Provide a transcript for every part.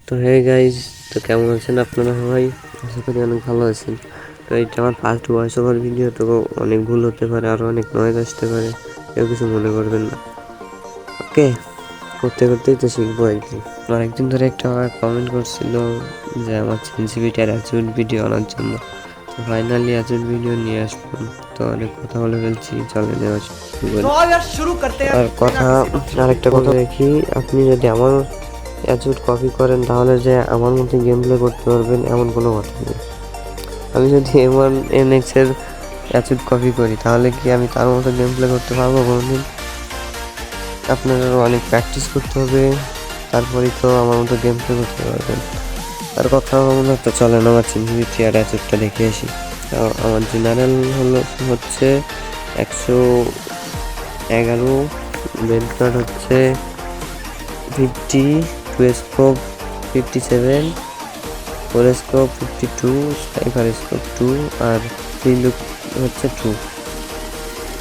তো hey guys, তো কেমন আছেন আপনারা সবাই? আশা করি অনেক ভালো আছেন। তো এটা আমার ফার্স্ট ভয়েস ওভার ভিডিও, তো অনেক ভুল হতে পারে, আরও অনেক নয়েজ আসতে পারে, কেউ কিছু মনে করবেন না। ওকে, করতে করতেই তো শিখবো আর কি। অনেকদিন ধরে একটা কমেন্ট করছিল যে আমার সেন্সিভিটি আর অ্যাচিউড ভিডিও আনার জন্য। তো ফাইনালি অ্যাচিউড ভিডিও নিয়ে আসলাম। তো অনেক কথা বলে ফেলছি, চলে নেওয়া শুরু করি। আর কথা, আরেকটা কথা দেখি, আপনি যদি আমার অ্যাচিউড কপি করেন তাহলে যে আমার মতো গেম প্লে করতে পারবেন এমন কোনো কথা নেই। আমি যদি M1 NX এর অ্যাচিউড কপি করি তাহলে কি আমি তার মতো গেম প্লে করতে পারবো কোনোদিন? আপনাদেরও অনেক প্র্যাকটিস করতে হবে, তারপরেই তো আমার মতো গেম প্লে করতে পারবেন। তার কথা মনে তো চলেন আমার সিনসিভিটি আর অ্যাচিউডটা দেখে আসি। আমার জেনারেল হচ্ছে 111, বেল্ট কার্ড হচ্ছে 50, two scope 57, four scope 52, sniper scope 2, আর ফ্রি লুক হচ্ছে 2।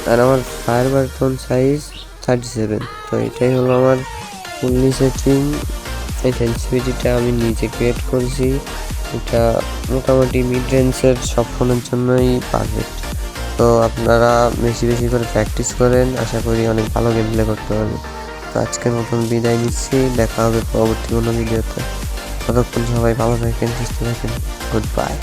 আর আমার ফায়ার বাটন সাইজ 37। তো এটাই হলো আমার ফুললি সেটিং। এই সেন্সিভিটিটা আমি নিজে ক্রিয়েট করেছি। এটা মোটামুটি মিড রেঞ্জের সব ফোনের জন্যই পারফেক্ট। তো আপনারা বেশি বেশি করে প্র্যাকটিস করেন, আশা করি অনেক ভালো গেম প্লে করতে পারবেন। তো আজকের মতন বিদায় নিচ্ছি, দেখা হবে পরবর্তী কোনো ভিডিওতে। ততক্ষণ সবাই ভালো থাকেন, সুস্থ থাকেন, গুড বাই।